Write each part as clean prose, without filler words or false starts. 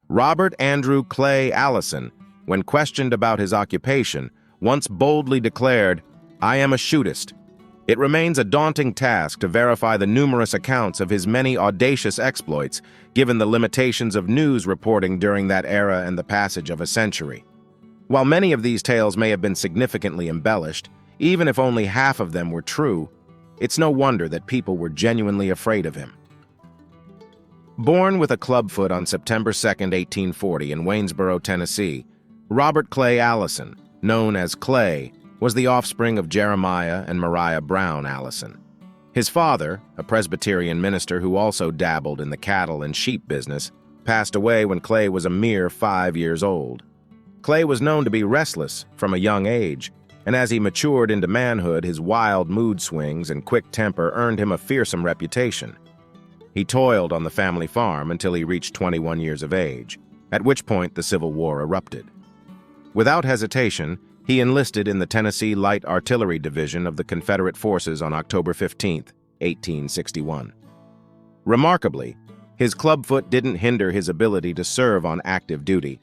Robert Andrew Clay Allison, when questioned about his occupation, once boldly declared, "I am a shootist." It remains a daunting task to verify the numerous accounts of his many audacious exploits, given the limitations of news reporting during that era and the passage of a century. While many of these tales may have been significantly embellished, even if only half of them were true, it's no wonder that people were genuinely afraid of him. Born with a clubfoot on September 2, 1840 in Waynesboro, Tennessee, Robert Clay Allison, known as Clay, was the offspring of Jeremiah and Mariah Brown Allison. His father, a Presbyterian minister who also dabbled in the cattle and sheep business, passed away when Clay was a mere 5 years old. Clay was known to be restless from a young age, and as he matured into manhood, his wild mood swings and quick temper earned him a fearsome reputation. He toiled on the family farm until he reached 21 years of age, at which point the Civil War erupted. Without hesitation, he enlisted in the Tennessee Light Artillery Division of the Confederate Forces on October 15, 1861. Remarkably, his clubfoot didn't hinder his ability to serve on active duty.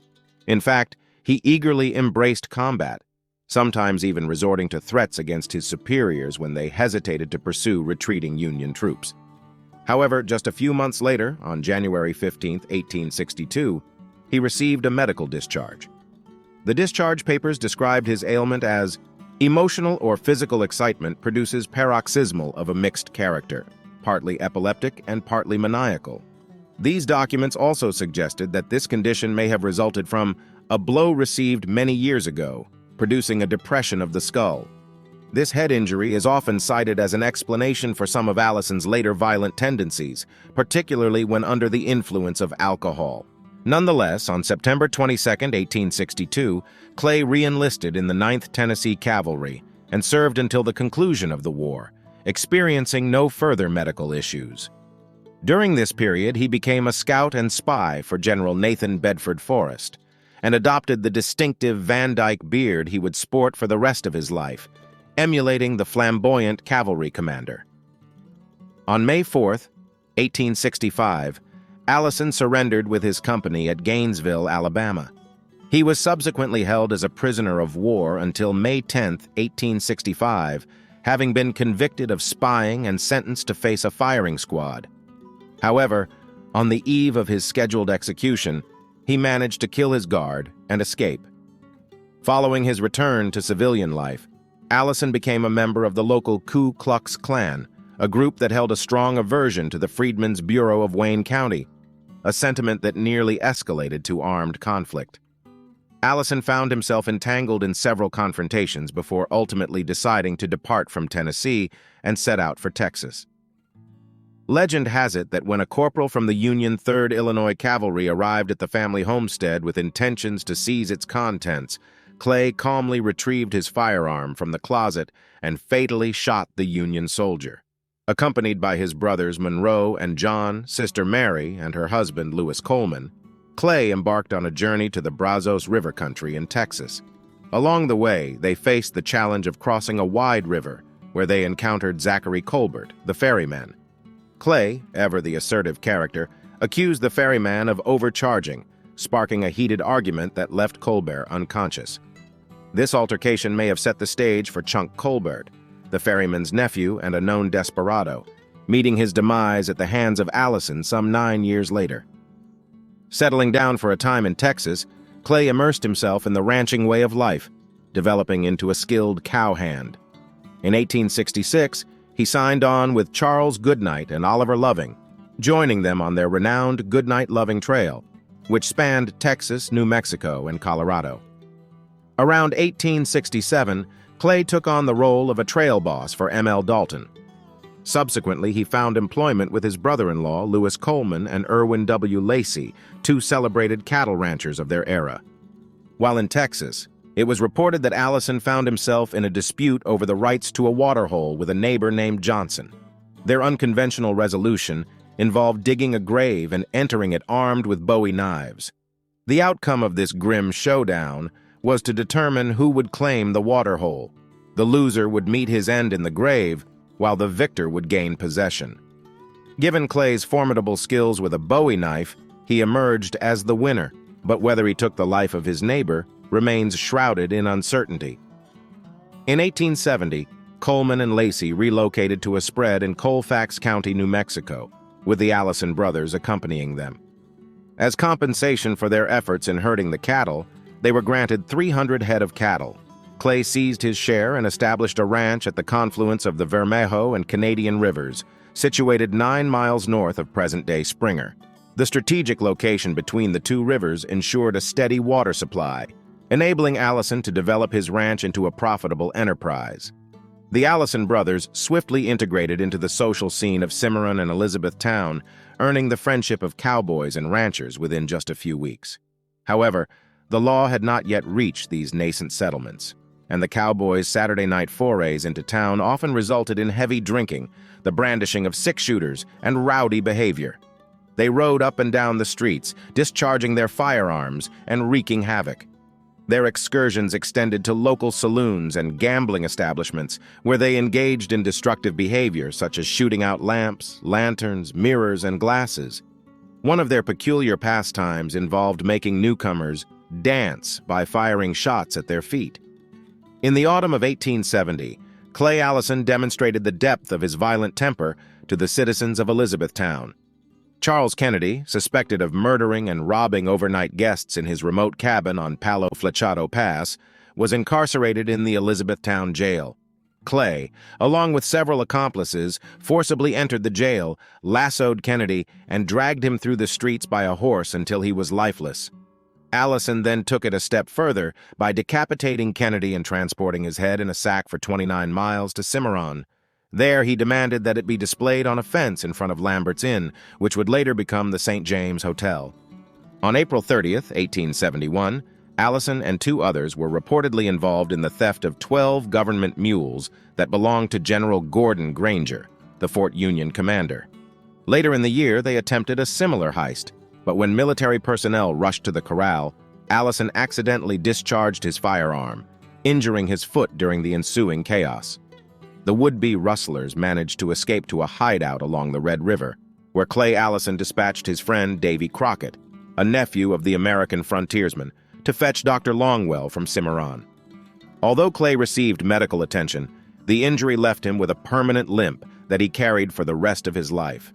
In fact, he eagerly embraced combat, sometimes even resorting to threats against his superiors when they hesitated to pursue retreating Union troops. However, just a few months later, on January 15, 1862, he received a medical discharge. The discharge papers described his ailment as emotional or physical excitement produces paroxysmal of a mixed character, partly epileptic and partly maniacal. These documents also suggested that this condition may have resulted from a blow received many years ago, producing a depression of the skull. This head injury is often cited as an explanation for some of Allison's later violent tendencies, particularly when under the influence of alcohol. Nonetheless, on September 22, 1862, Clay re-enlisted in the 9th Tennessee Cavalry and served until the conclusion of the war, experiencing no further medical issues. During this period, he became a scout and spy for General Nathan Bedford Forrest and adopted the distinctive Van Dyke beard he would sport for the rest of his life, emulating the flamboyant cavalry commander. On May 4, 1865, Allison surrendered with his company at Gainesville, Alabama. He was subsequently held as a prisoner of war until May 10, 1865, having been convicted of spying and sentenced to face a firing squad. However, on the eve of his scheduled execution, he managed to kill his guard and escape. Following his return to civilian life, Allison became a member of the local Ku Klux Klan, a group that held a strong aversion to the Freedmen's Bureau of Wayne County, a sentiment that nearly escalated to armed conflict. Allison found himself entangled in several confrontations before ultimately deciding to depart from Tennessee and set out for Texas. Legend has it that when a corporal from the Union 3rd Illinois Cavalry arrived at the family homestead with intentions to seize its contents, Clay calmly retrieved his firearm from the closet and fatally shot the Union soldier. Accompanied by his brothers Monroe and John, sister Mary, and her husband Lewis Coleman, Clay embarked on a journey to the Brazos River country in Texas. Along the way, they faced the challenge of crossing a wide river, where they encountered Zachary Colbert, the ferryman. Clay, ever the assertive character, accused the ferryman of overcharging, sparking a heated argument that left Colbert unconscious. This altercation may have set the stage for Chunk Colbert, the ferryman's nephew and a known desperado, meeting his demise at the hands of Allison some 9 years later. Settling down for a time in Texas, Clay immersed himself in the ranching way of life, developing into a skilled cowhand. In 1866, he signed on with Charles Goodnight and Oliver Loving, joining them on their renowned Goodnight-Loving Trail, which spanned Texas, New Mexico, and Colorado. Around 1867, Clay took on the role of a trail boss for M.L. Dalton. Subsequently, he found employment with his brother-in-law, Lewis Coleman, and Irwin W. Lacey, two celebrated cattle ranchers of their era. While in Texas, it was reported that Allison found himself in a dispute over the rights to a waterhole with a neighbor named Johnson. Their unconventional resolution involved digging a grave and entering it armed with Bowie knives. The outcome of this grim showdown was to determine who would claim the waterhole. The loser would meet his end in the grave, while the victor would gain possession. Given Clay's formidable skills with a Bowie knife, He emerged as the winner, but whether he took the life of his neighbor remains shrouded in uncertainty. In 1870, Coleman and Lacey relocated to a spread in Colfax County, New Mexico, with the Allison brothers accompanying them. As compensation for their efforts in herding the cattle, they were granted 300 head of cattle. Clay seized his share and established a ranch at the confluence of the Vermejo and Canadian rivers, situated 9 miles north of present-day Springer. The strategic location between the two rivers ensured a steady water supply, enabling Allison to develop his ranch into a profitable enterprise. The Allison brothers swiftly integrated into the social scene of Cimarron and Elizabethtown, earning the friendship of cowboys and ranchers within just a few weeks. However, the law had not yet reached these nascent settlements, and the cowboys' Saturday night forays into town often resulted in heavy drinking, the brandishing of six-shooters, and rowdy behavior. They rode up and down the streets, discharging their firearms and wreaking havoc. Their excursions extended to local saloons and gambling establishments, where they engaged in destructive behavior such as shooting out lamps, lanterns, mirrors, and glasses. One of their peculiar pastimes involved making newcomers dance by firing shots at their feet. In the autumn of 1870, Clay Allison demonstrated the depth of his violent temper to the citizens of Elizabethtown. Charles Kennedy, suspected of murdering and robbing overnight guests in his remote cabin on Palo Flechado Pass, was incarcerated in the Elizabethtown jail. Clay, along with several accomplices, forcibly entered the jail, lassoed Kennedy, and dragged him through the streets by a horse until he was lifeless. Allison then took it a step further by decapitating Kennedy and transporting his head in a sack for 29 miles to Cimarron. There, he demanded that it be displayed on a fence in front of Lambert's Inn, which would later become the St. James Hotel. On April 30th, 1871, Allison and 2 others were reportedly involved in the theft of 12 government mules that belonged to General Gordon Granger, the Fort Union commander. Later in the year, they attempted a similar heist, but when military personnel rushed to the corral, Allison accidentally discharged his firearm, injuring his foot during the ensuing chaos. The would-be rustlers managed to escape to a hideout along the Red River, where Clay Allison dispatched his friend Davy Crockett, a nephew of the American frontiersman, to fetch Dr. Longwell from Cimarron. Although Clay received medical attention, the injury left him with a permanent limp that he carried for the rest of his life.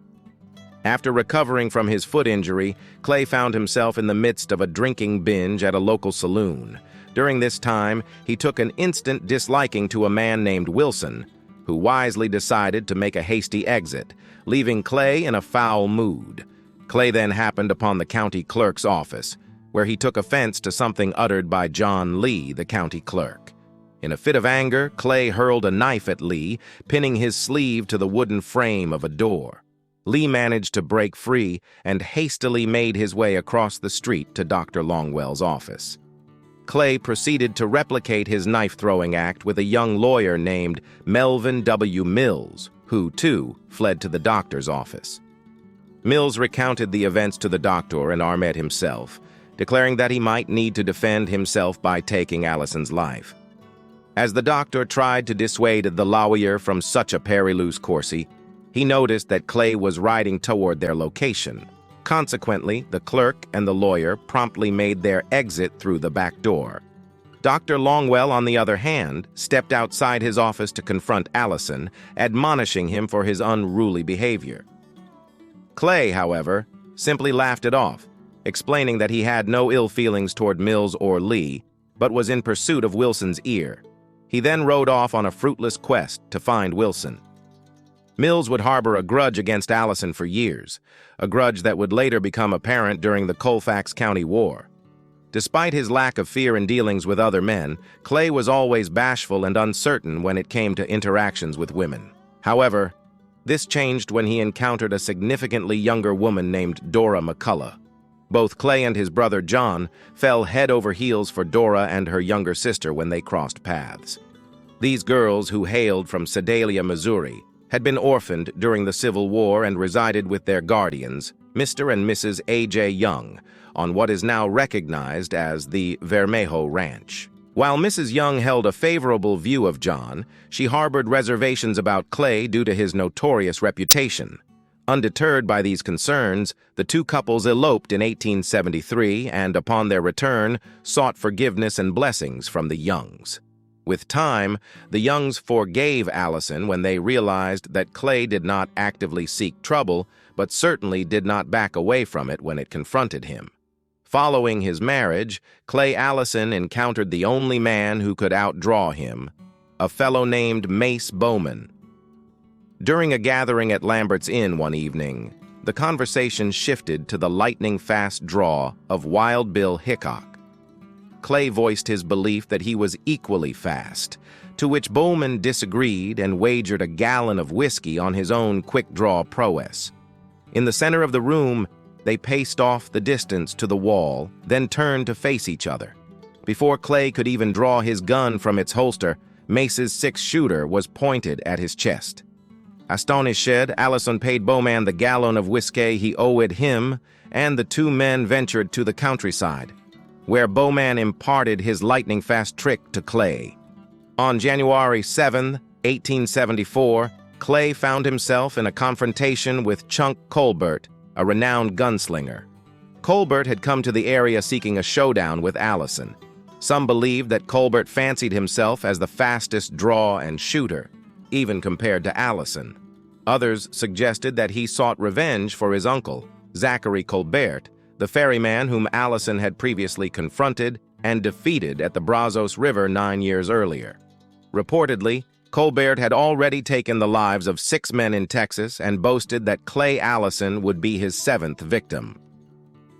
After recovering from his foot injury, Clay found himself in the midst of a drinking binge at a local saloon. During this time, he took an instant disliking to a man named Wilson, who wisely decided to make a hasty exit, leaving Clay in a foul mood. Clay then happened upon the county clerk's office, where he took offense to something uttered by John Lee, the county clerk. In a fit of anger, Clay hurled a knife at Lee, pinning his sleeve to the wooden frame of a door. Lee managed to break free and hastily made his way across the street to Dr. Longwell's office. Clay proceeded to replicate his knife-throwing act with a young lawyer named Melvin W. Mills, who, too, fled to the doctor's office. Mills recounted the events to the doctor and Ahmed himself, declaring that he might need to defend himself by taking Allison's life. As the doctor tried to dissuade the lawyer from such a perilous course, he noticed that Clay was riding toward their location. Consequently, the clerk and the lawyer promptly made their exit through the back door. Dr. Longwell, on the other hand, stepped outside his office to confront Allison, admonishing him for his unruly behavior. Clay, however, simply laughed it off, explaining that he had no ill feelings toward Mills or Lee, but was in pursuit of Wilson's ear. He then rode off on a fruitless quest to find Wilson. Mills would harbor a grudge against Allison for years, a grudge that would later become apparent during the Colfax County War. Despite his lack of fear in dealings with other men, Clay was always bashful and uncertain when it came to interactions with women. However, this changed when he encountered a significantly younger woman named Dora McCullough. Both Clay and his brother John fell head over heels for Dora and her younger sister when they crossed paths. These girls, who hailed from Sedalia, Missouri, had been orphaned during the Civil War and resided with their guardians, Mr. and Mrs. A.J. Young, on what is now recognized as the Vermejo Ranch. While Mrs. Young held a favorable view of John, she harbored reservations about Clay due to his notorious reputation. Undeterred by these concerns, the two couples eloped in 1873 and, upon their return, sought forgiveness and blessings from the Youngs. With time, the Youngs forgave Allison when they realized that Clay did not actively seek trouble, but certainly did not back away from it when it confronted him. Following his marriage, Clay Allison encountered the only man who could outdraw him, a fellow named Mace Bowman. During a gathering at Lambert's Inn one evening, the conversation shifted to the lightning-fast draw of Wild Bill Hickok. Clay voiced his belief that he was equally fast, to which Bowman disagreed and wagered a gallon of whiskey on his own quick-draw prowess. In the center of the room, they paced off the distance to the wall, then turned to face each other. Before Clay could even draw his gun from its holster, Mace's six-shooter was pointed at his chest. Astonished, Allison paid Bowman the gallon of whiskey he owed him, and the two men ventured to the countryside, where Bowman imparted his lightning-fast trick to Clay. On January 7, 1874, Clay found himself in a confrontation with Chunk Colbert, a renowned gunslinger. Colbert had come to the area seeking a showdown with Allison. Some believed that Colbert fancied himself as the fastest draw and shooter, even compared to Allison. Others suggested that he sought revenge for his uncle, Zachary Colbert, the ferryman whom Allison had previously confronted and defeated at the Brazos River 9 years earlier. Reportedly, Colbert had already taken the lives of 6 men in Texas and boasted that Clay Allison would be his 7th victim.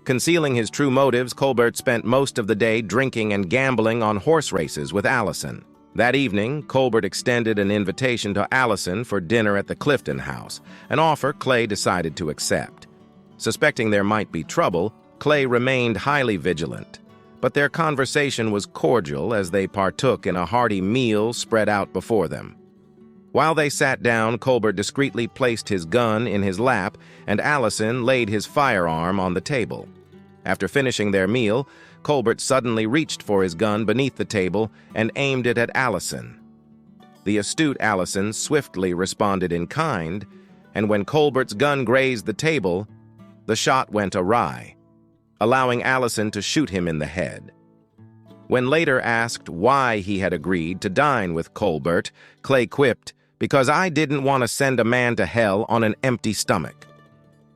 Concealing his true motives, Colbert spent most of the day drinking and gambling on horse races with Allison. That evening, Colbert extended an invitation to Allison for dinner at the Clifton House, an offer Clay decided to accept. Suspecting there might be trouble, Clay remained highly vigilant, but their conversation was cordial as they partook in a hearty meal spread out before them. While they sat down, Colbert discreetly placed his gun in his lap, and Allison laid his firearm on the table. After finishing their meal, Colbert suddenly reached for his gun beneath the table and aimed it at Allison. The astute Allison swiftly responded in kind, and when Colbert's gun grazed the table, the shot went awry, allowing Allison to shoot him in the head. When later asked why he had agreed to dine with Colbert, Clay quipped, "Because I didn't want to send a man to hell on an empty stomach."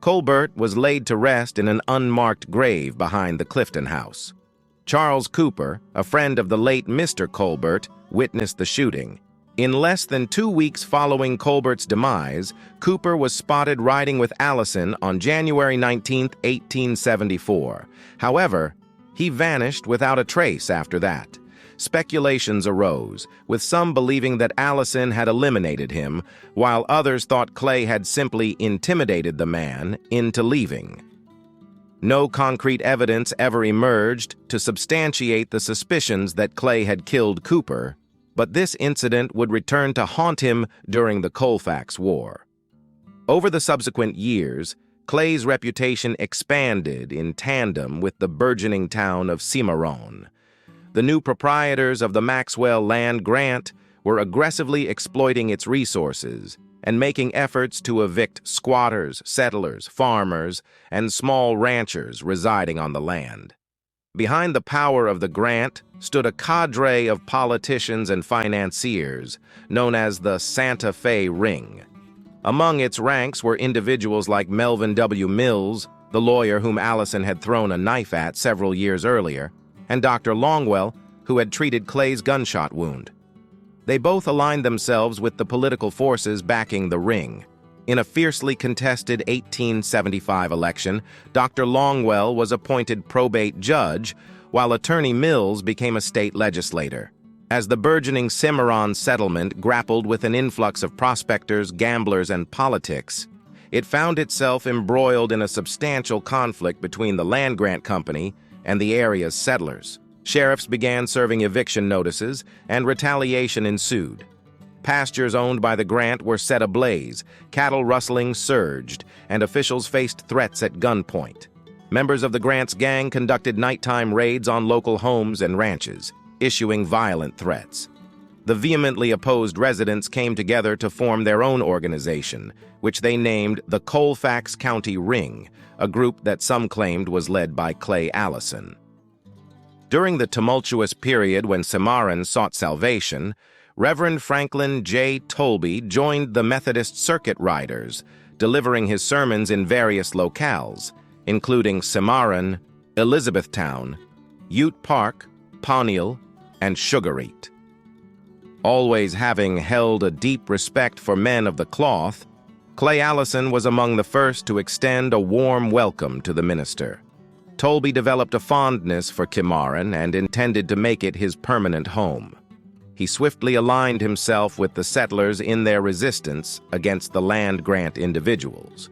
Colbert was laid to rest in an unmarked grave behind the Clifton House. Charles Cooper, a friend of the late Mr. Colbert, witnessed the shooting. In less than 2 weeks following Colbert's demise, Cooper was spotted riding with Allison on January 19, 1874. However, he vanished without a trace after that. Speculations arose, with some believing that Allison had eliminated him, while others thought Clay had simply intimidated the man into leaving. No concrete evidence ever emerged to substantiate the suspicions that Clay had killed Cooper, but this incident would return to haunt him during the Colfax War. Over the subsequent years, Clay's reputation expanded in tandem with the burgeoning town of Cimarron. The new proprietors of the Maxwell land grant were aggressively exploiting its resources and making efforts to evict squatters, settlers, farmers, and small ranchers residing on the land. Behind the power of the grant stood a cadre of politicians and financiers known as the Santa Fe Ring. Among its ranks were individuals like Melvin W. Mills, the lawyer whom Allison had thrown a knife at several years earlier, and Dr. Longwell, who had treated Clay's gunshot wound. They both aligned themselves with the political forces backing the Ring. In a fiercely contested 1875 election, Dr. Longwell was appointed probate judge, while Attorney Mills became a state legislator. As the burgeoning Cimarron settlement grappled with an influx of prospectors, gamblers, and politics, it found itself embroiled in a substantial conflict between the land grant company and the area's settlers. Sheriffs began serving eviction notices, and retaliation ensued. Pastures owned by the grant were set ablaze, cattle rustling surged, and officials faced threats at gunpoint. Members of the grant's gang conducted nighttime raids on local homes and ranches, issuing violent threats. The vehemently opposed residents came together to form their own organization, which they named the Colfax County Ring, a group that some claimed was led by Clay Allison. During the tumultuous period when Cimarron sought salvation, Reverend Franklin J. Tolby joined the Methodist Circuit Riders, delivering his sermons in various locales, including Cimarron, Elizabethtown, Ute Park, Poniel, and Sugarete. Always having held a deep respect for men of the cloth, Clay Allison was among the first to extend a warm welcome to the minister. Tolby developed a fondness for Cimarron and intended to make it his permanent home. He swiftly aligned himself with the settlers in their resistance against the land-grant individuals.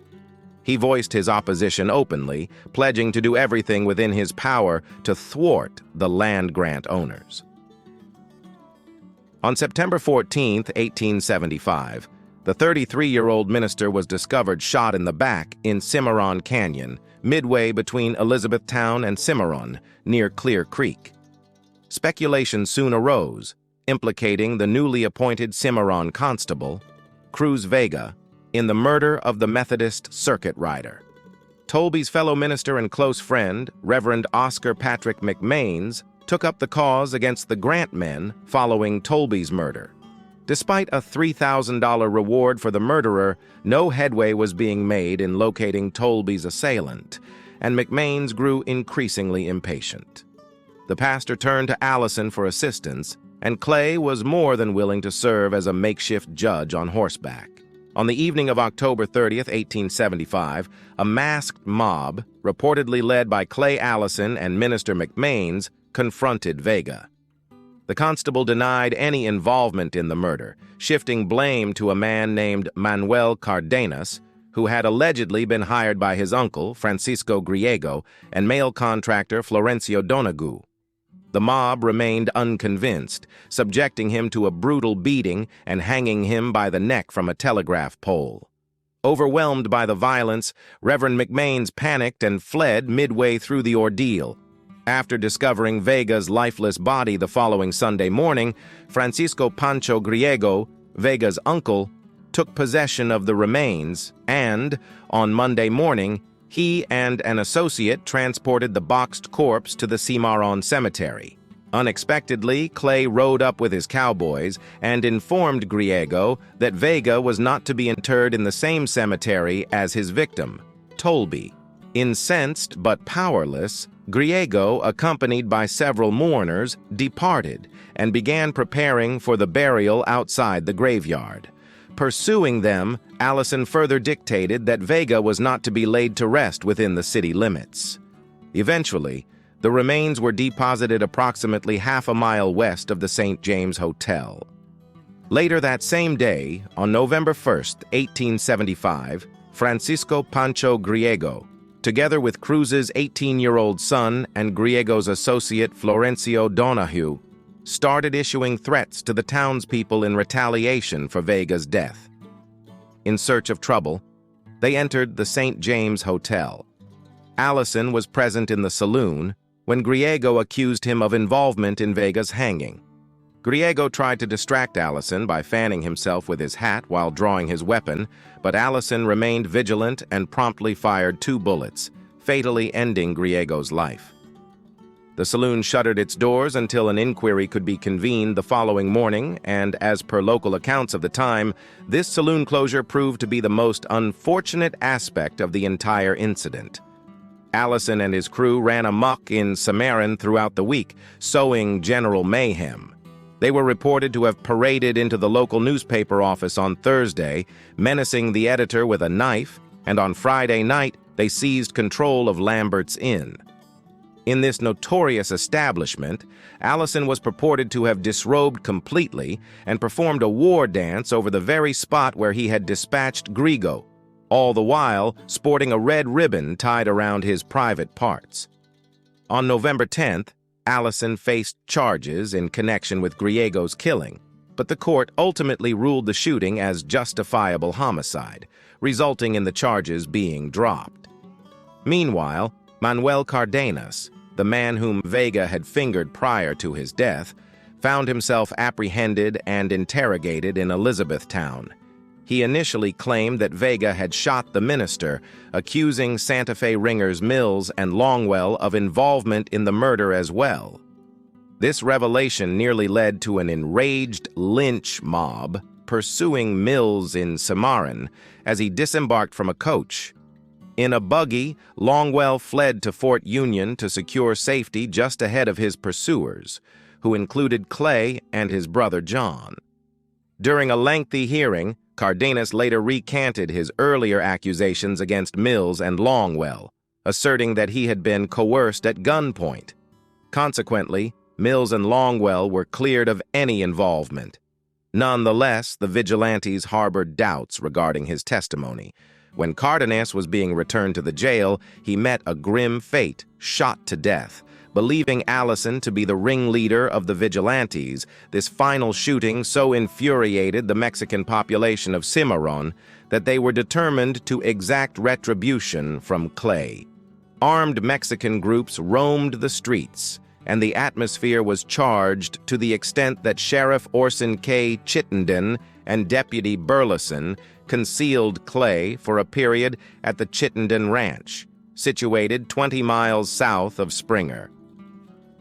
He voiced his opposition openly, pledging to do everything within his power to thwart the land-grant owners. On September 14, 1875, the 33-year-old minister was discovered shot in the back in Cimarron Canyon, midway between Elizabethtown and Cimarron, near Clear Creek. Speculation soon arose, implicating the newly appointed Cimarron constable, Cruz Vega, in the murder of the Methodist circuit rider. Tolby's fellow minister and close friend, Reverend Oscar Patrick McMains, took up the cause against the Grant men following Tolby's murder. Despite a $3,000 reward for the murderer, no headway was being made in locating Tolby's assailant, and McMains grew increasingly impatient. The pastor turned to Allison for assistance, and Clay was more than willing to serve as a makeshift judge on horseback. On the evening of October 30, 1875, a masked mob, reportedly led by Clay Allison and Minister McMains, confronted Vega. The constable denied any involvement in the murder, shifting blame to a man named Manuel Cardenas, who had allegedly been hired by his uncle, Francisco Griego, and mail contractor Florencio Donagu. The mob remained unconvinced, subjecting him to a brutal beating and hanging him by the neck from a telegraph pole. Overwhelmed by the violence, Reverend McMains panicked and fled midway through the ordeal. After discovering Vega's lifeless body the following Sunday morning, Francisco Pancho Griego, Vega's uncle, took possession of the remains and, on Monday morning, he and an associate transported the boxed corpse to the Cimarron Cemetery. Unexpectedly, Clay rode up with his cowboys and informed Griego that Vega was not to be interred in the same cemetery as his victim, Tolby. Incensed but powerless, Griego, accompanied by several mourners, departed and began preparing for the burial outside the graveyard. Pursuing them, Allison further dictated that Vega was not to be laid to rest within the city limits. Eventually, the remains were deposited approximately half a mile west of the St. James Hotel. Later that same day, on November 1, 1875, Francisco Pancho Griego, together with Cruz's 18-year-old son and Griego's associate Florencio Donahue, started issuing threats to the townspeople in retaliation for Vega's death. In search of trouble, they entered the St. James Hotel. Allison was present in the saloon when Griego accused him of involvement in Vega's hanging. Griego tried to distract Allison by fanning himself with his hat while drawing his weapon, but Allison remained vigilant and promptly fired 2 bullets, fatally ending Griego's life. The saloon shuttered its doors until an inquiry could be convened the following morning, and as per local accounts of the time, this saloon closure proved to be the most unfortunate aspect of the entire incident. Allison and his crew ran amok in Cimarron throughout the week, sowing general mayhem. They were reported to have paraded into the local newspaper office on Thursday, menacing the editor with a knife, and on Friday night, they seized control of Lambert's Inn. In this notorious establishment, Allison was purported to have disrobed completely and performed a war dance over the very spot where he had dispatched Griego, all the while sporting a red ribbon tied around his private parts. On November 10th, Allison faced charges in connection with Griego's killing, but the court ultimately ruled the shooting as justifiable homicide, resulting in the charges being dropped. Meanwhile, Manuel Cardenas, the man whom Vega had fingered prior to his death, found himself apprehended and interrogated in Elizabethtown. He initially claimed that Vega had shot the minister, accusing Santa Fe ringers Mills and Longwell of involvement in the murder as well. This revelation nearly led to an enraged lynch mob pursuing Mills in Cimarron as he disembarked from a coach. In a buggy, Longwell fled to Fort Union to secure safety just ahead of his pursuers, who included Clay and his brother John. During a lengthy hearing, Cardenas later recanted his earlier accusations against Mills and Longwell, asserting that he had been coerced at gunpoint. Consequently, Mills and Longwell were cleared of any involvement. Nonetheless, the vigilantes harbored doubts regarding his testimony. When Cardenas was being returned to the jail, he met a grim fate, shot to death. Believing Allison to be the ringleader of the vigilantes, this final shooting so infuriated the Mexican population of Cimarron that they were determined to exact retribution from Clay. Armed Mexican groups roamed the streets, and the atmosphere was charged to the extent that Sheriff Orson K. Chittenden and Deputy Burleson concealed Clay for a period at the Chittenden Ranch, situated 20 miles south of Springer.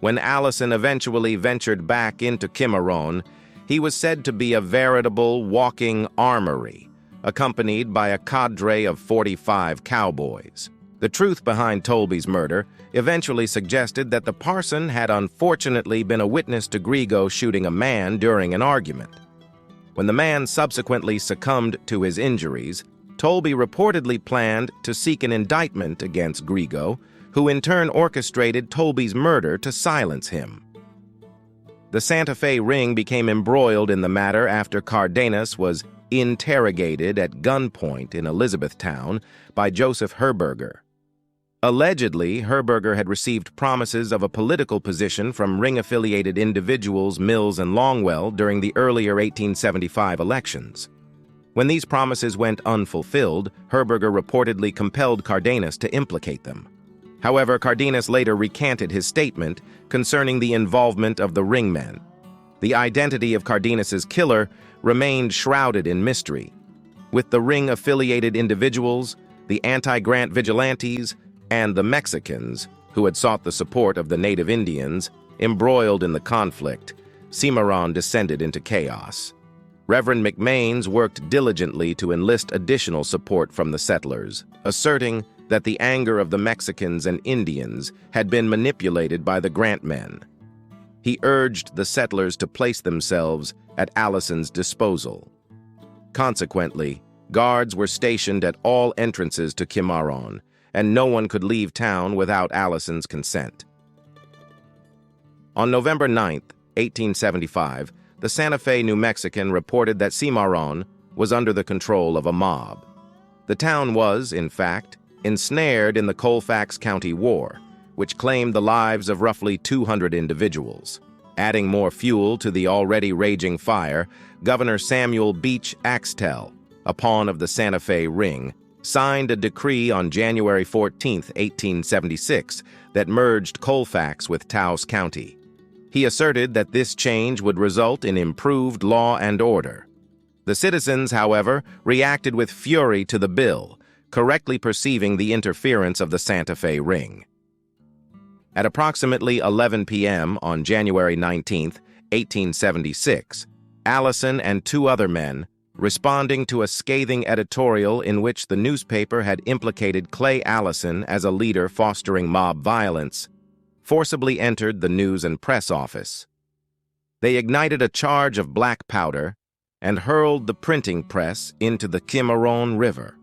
When Allison eventually ventured back into Cimarron, he was said to be a veritable walking armory, accompanied by a cadre of 45 cowboys. The truth behind Tolby's murder eventually suggested that the parson had unfortunately been a witness to Grigo shooting a man during an argument. When the man subsequently succumbed to his injuries, Tolby reportedly planned to seek an indictment against Grigo, who in turn orchestrated Tolby's murder to silence him. The Santa Fe ring became embroiled in the matter after Cardenas was interrogated at gunpoint in Elizabethtown by Joseph Herberger. Allegedly, Herberger had received promises of a political position from ring-affiliated individuals Mills and Longwell during the earlier 1875 elections. When these promises went unfulfilled, Herberger reportedly compelled Cardenas to implicate them. However, Cardenas later recanted his statement concerning the involvement of the ringmen. The identity of Cardenas's killer remained shrouded in mystery, with the ring-affiliated individuals, the anti-Grant vigilantes, and the Mexicans, who had sought the support of the native Indians, embroiled in the conflict. Cimarron descended into chaos. Reverend McMains worked diligently to enlist additional support from the settlers, asserting that the anger of the Mexicans and Indians had been manipulated by the Grant men. He urged the settlers to place themselves at Allison's disposal. Consequently, guards were stationed at all entrances to Cimarron, and no one could leave town without Allison's consent. On November 9, 1875, the Santa Fe New Mexican reported that Cimarron was under the control of a mob. The town was, in fact, ensnared in the Colfax County War, which claimed the lives of roughly 200 individuals. Adding more fuel to the already raging fire, Governor Samuel Beach Axtell, a pawn of the Santa Fe Ring, signed a decree on January 14, 1876, that merged Colfax with Taos County. He asserted that this change would result in improved law and order. The citizens, however, reacted with fury to the bill, correctly perceiving the interference of the Santa Fe Ring. At approximately 11 p.m. on January 19, 1876, Allison and two other men, responding to a scathing editorial in which the newspaper had implicated Clay Allison as a leader fostering mob violence, forcibly entered the news and press office. They ignited a charge of black powder and hurled the printing press into the Cimarron River.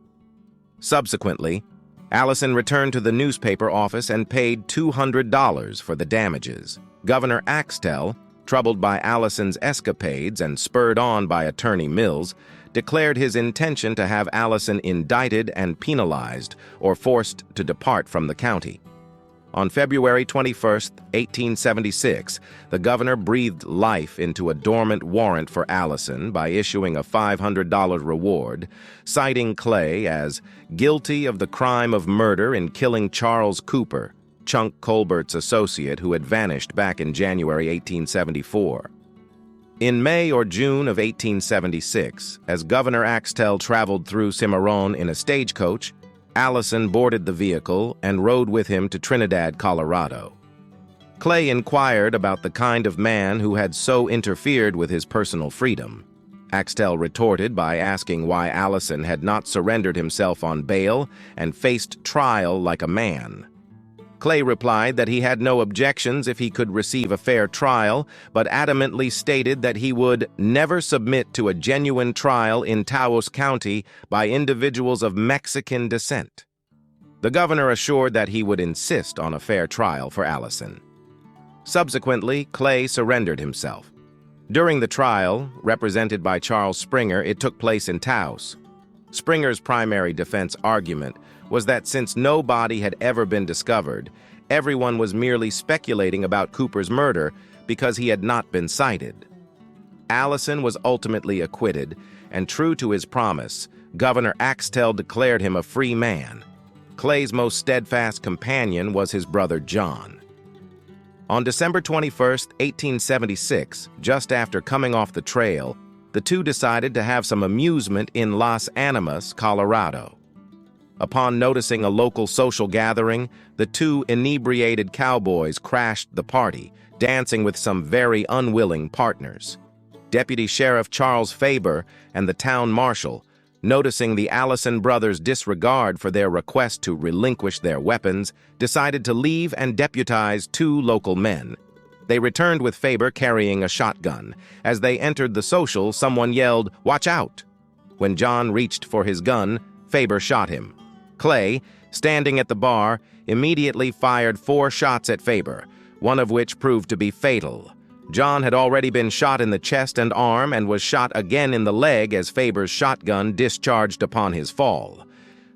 Subsequently, Allison returned to the newspaper office and paid $200 for the damages. Governor Axtell, troubled by Allison's escapades and spurred on by Attorney Mills, declared his intention to have Allison indicted and penalized or forced to depart from the county. On February 21, 1876, the governor breathed life into a dormant warrant for Allison by issuing a $500 reward, citing Clay as guilty of the crime of murder in killing Charles Cooper, Chunk Colbert's associate who had vanished back in January 1874. In May or June of 1876, as Governor Axtell traveled through Cimarron in a stagecoach, Allison boarded the vehicle and rode with him to Trinidad, Colorado. Clay inquired about the kind of man who had so interfered with his personal freedom. Axtell retorted by asking why Allison had not surrendered himself on bail and faced trial like a man. Clay replied that he had no objections if he could receive a fair trial, but adamantly stated that he would never submit to a genuine trial in Taos County by individuals of Mexican descent. The governor assured that he would insist on a fair trial for Allison. Subsequently, Clay surrendered himself. During the trial, represented by Charles Springer, it took place in Taos. Springer's primary defense argument was that since no body had ever been discovered, everyone was merely speculating about Cooper's murder because he had not been cited. Allison was ultimately acquitted, and true to his promise, Governor Axtell declared him a free man. Clay's most steadfast companion was his brother John. On December 21, 1876, just after coming off the trail, the two decided to have some amusement in Las Animas, Colorado. Upon noticing a local social gathering, the two inebriated cowboys crashed the party, dancing with some very unwilling partners. Deputy Sheriff Charles Faber and the town marshal, noticing the Allison brothers' disregard for their request to relinquish their weapons, decided to leave and deputize two local men. They returned with Faber carrying a shotgun. As they entered the social, someone yelled, "Watch out!" When John reached for his gun, Faber shot him. Clay, standing at the bar, immediately fired 4 shots at Faber, one of which proved to be fatal. John had already been shot in the chest and arm and was shot again in the leg as Faber's shotgun discharged upon his fall.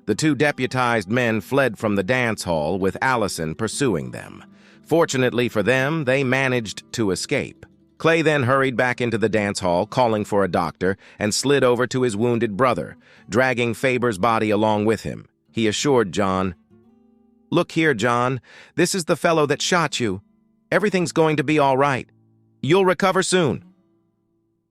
The two deputized men fled from the dance hall with Allison pursuing them. Fortunately for them, they managed to escape. Clay then hurried back into the dance hall, calling for a doctor, and slid over to his wounded brother, dragging Faber's body along with him. He assured John, "Look here, John, this is the fellow that shot you. Everything's going to be all right. You'll recover soon."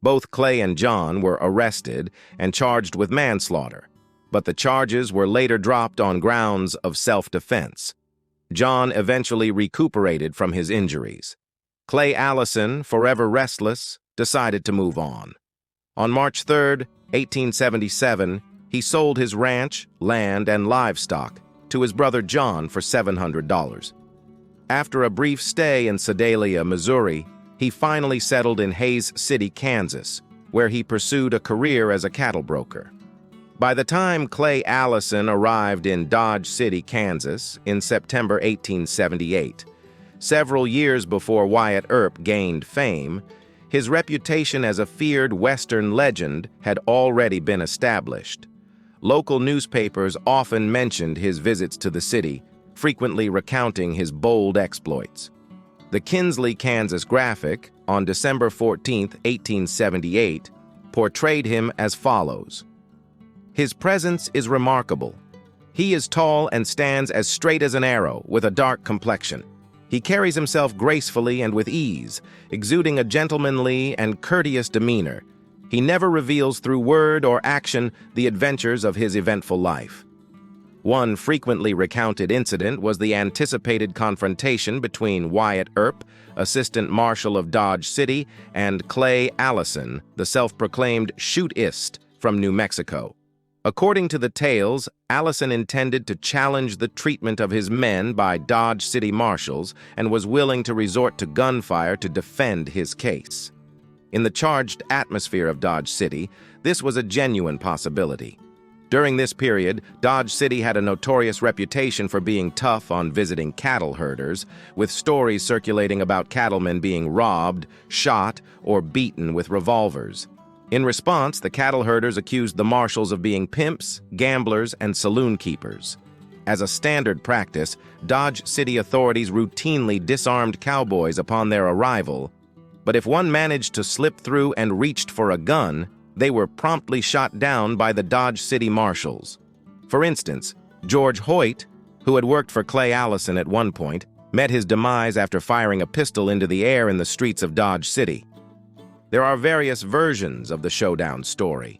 Both Clay and John were arrested and charged with manslaughter, but the charges were later dropped on grounds of self-defense. John eventually recuperated from his injuries. Clay Allison, forever restless, decided to move on. On March 3, 1877, he sold his ranch, land, and livestock to his brother John for $700. After a brief stay in Sedalia, Missouri, he finally settled in Hays City, Kansas, where he pursued a career as a cattle broker. By the time Clay Allison arrived in Dodge City, Kansas, in September 1878, several years before Wyatt Earp gained fame, his reputation as a feared Western legend had already been established. Local newspapers often mentioned his visits to the city, frequently recounting his bold exploits. The Kinsley, Kansas Graphic, on December 14, 1878, portrayed him as follows. "His presence is remarkable. He is tall and stands as straight as an arrow, with a dark complexion. He carries himself gracefully and with ease, exuding a gentlemanly and courteous demeanor. He never reveals through word or action the adventures of his eventful life." One frequently recounted incident was the anticipated confrontation between Wyatt Earp, assistant marshal of Dodge City, and Clay Allison, the self-proclaimed shootist from New Mexico. According to the tales, Allison intended to challenge the treatment of his men by Dodge City marshals and was willing to resort to gunfire to defend his case. In the charged atmosphere of Dodge City, this was a genuine possibility. During this period, Dodge City had a notorious reputation for being tough on visiting cattle herders, with stories circulating about cattlemen being robbed, shot, or beaten with revolvers. In response, the cattle herders accused the marshals of being pimps, gamblers, and saloon keepers. As a standard practice, Dodge City authorities routinely disarmed cowboys upon their arrival, but if one managed to slip through and reached for a gun, they were promptly shot down by the Dodge City marshals. For instance, George Hoyt, who had worked for Clay Allison at one point, met his demise after firing a pistol into the air in the streets of Dodge City. There are various versions of the showdown story.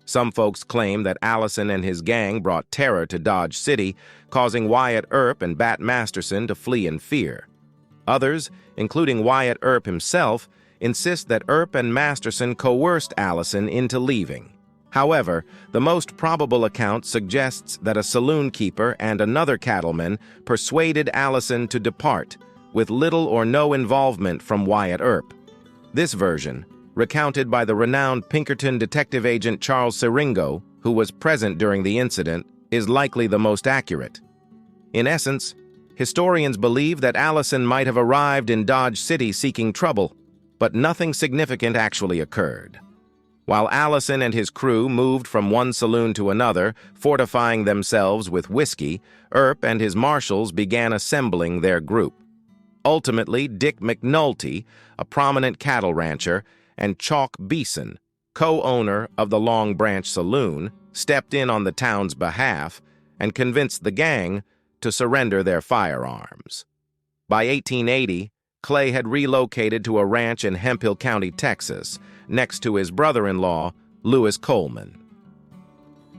Some folks claim that Allison and his gang brought terror to Dodge City, causing Wyatt Earp and Bat Masterson to flee in fear. Others, including Wyatt Earp himself, insist that Earp and Masterson coerced Allison into leaving. However, the most probable account suggests that a saloon keeper and another cattleman persuaded Allison to depart, with little or no involvement from Wyatt Earp. This version, recounted by the renowned Pinkerton detective agent Charles Siringo, who was present during the incident, is likely the most accurate. In essence, historians believe that Allison might have arrived in Dodge City seeking trouble, but nothing significant actually occurred. While Allison and his crew moved from one saloon to another, fortifying themselves with whiskey, Earp and his marshals began assembling their group. Ultimately, Dick McNulty, a prominent cattle rancher, and Chalk Beeson, co-owner of the Long Branch Saloon, stepped in on the town's behalf and convinced the gang to surrender their firearms. By 1880, Clay had relocated to a ranch in Hemphill County, Texas, next to his brother-in-law, Lewis Coleman.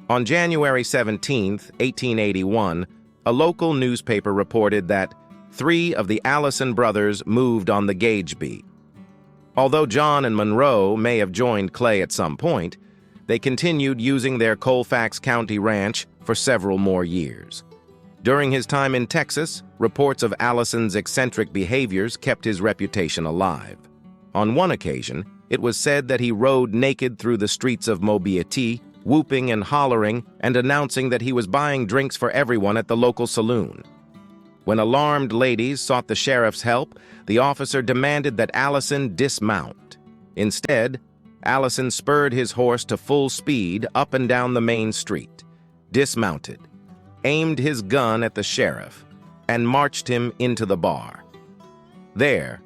On January 17, 1881, a local newspaper reported that 3 of the Allison brothers moved on the Gage beat. Although John and Monroe may have joined Clay at some point, they continued using their Colfax County ranch for several more years. During his time in Texas, reports of Allison's eccentric behaviors kept his reputation alive. On one occasion, it was said that he rode naked through the streets of Mobiati, whooping and hollering and announcing that he was buying drinks for everyone at the local saloon. When alarmed ladies sought the sheriff's help, the officer demanded that Allison dismount. Instead, Allison spurred his horse to full speed up and down the main street, dismounted, aimed his gun at the sheriff, and marched him into the bar. There,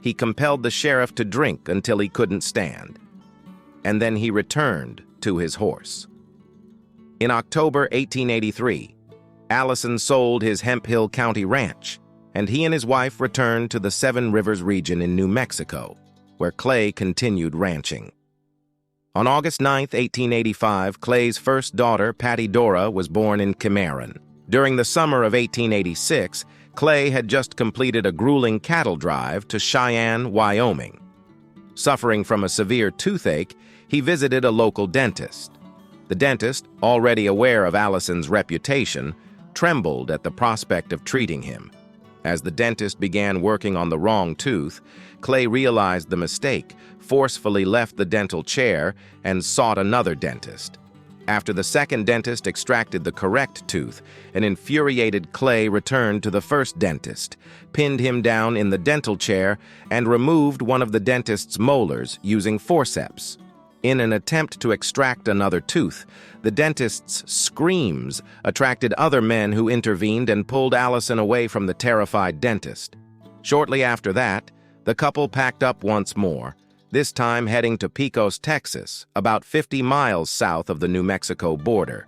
he compelled the sheriff to drink until he couldn't stand, and then he returned to his horse. In October 1883, Allison sold his Hemphill County ranch, and he and his wife returned to the Seven Rivers region in New Mexico, where Clay continued ranching. On August 9, 1885, Clay's first daughter, Patty Dora, was born in Cimarron. During the summer of 1886, Clay had just completed a grueling cattle drive to Cheyenne, Wyoming. Suffering from a severe toothache, he visited a local dentist. The dentist, already aware of Allison's reputation, trembled at the prospect of treating him. As the dentist began working on the wrong tooth, Clay realized the mistake, forcefully left the dental chair, and sought another dentist. After the second dentist extracted the correct tooth, an infuriated Clay returned to the first dentist, pinned him down in the dental chair, and removed one of the dentist's molars using forceps. In an attempt to extract another tooth, the dentist's screams attracted other men who intervened and pulled Allison away from the terrified dentist. Shortly after that, the couple packed up once more, this time heading to Pecos, Texas, about 50 miles south of the New Mexico border.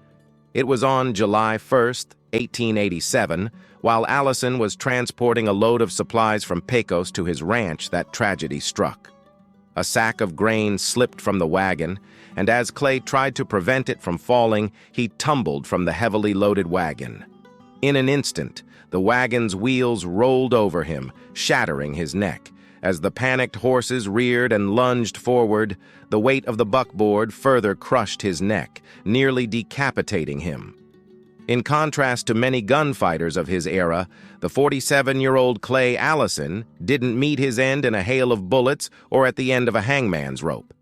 It was on July 1st, 1887, while Allison was transporting a load of supplies from Pecos to his ranch that tragedy struck. A sack of grain slipped from the wagon, and as Clay tried to prevent it from falling, he tumbled from the heavily loaded wagon. In an instant, the wagon's wheels rolled over him, shattering his neck. As the panicked horses reared and lunged forward, the weight of the buckboard further crushed his neck, nearly decapitating him. In contrast to many gunfighters of his era, the 47-year-old Clay Allison didn't meet his end in a hail of bullets or at the end of a hangman's rope.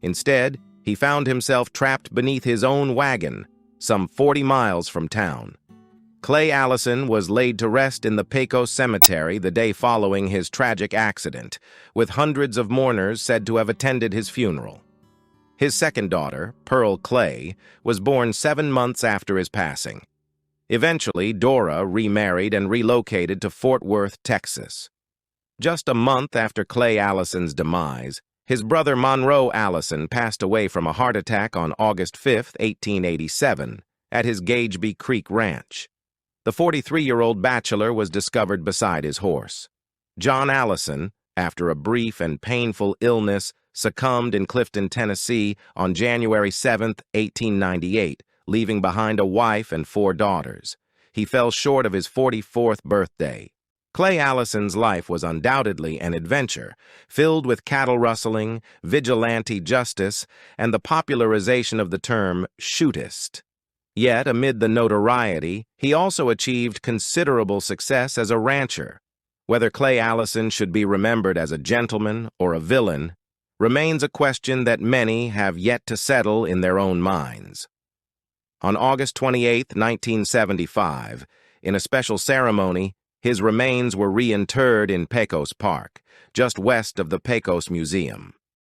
Instead, he found himself trapped beneath his own wagon, some 40 miles from town. Clay Allison was laid to rest in the Pecos Cemetery the day following his tragic accident, with hundreds of mourners said to have attended his funeral. His second daughter, Pearl Clay, was born 7 months after his passing. Eventually, Dora remarried and relocated to Fort Worth, Texas. Just a month after Clay Allison's demise, his brother Monroe Allison passed away from a heart attack on August 5, 1887, at his Gageby Creek Ranch. The 43-year-old bachelor was discovered beside his horse. John Allison, after a brief and painful illness, succumbed in Clifton, Tennessee on January 7, 1898, leaving behind a wife and 4 daughters. He fell short of his 44th birthday. Clay Allison's life was undoubtedly an adventure, filled with cattle rustling, vigilante justice, and the popularization of the term shootist. Yet, amid the notoriety, he also achieved considerable success as a rancher. Whether Clay Allison should be remembered as a gentleman or a villain remains a question that many have yet to settle in their own minds. On August 28, 1975, in a special ceremony, his remains were reinterred in Pecos Park, just west of the Pecos Museum.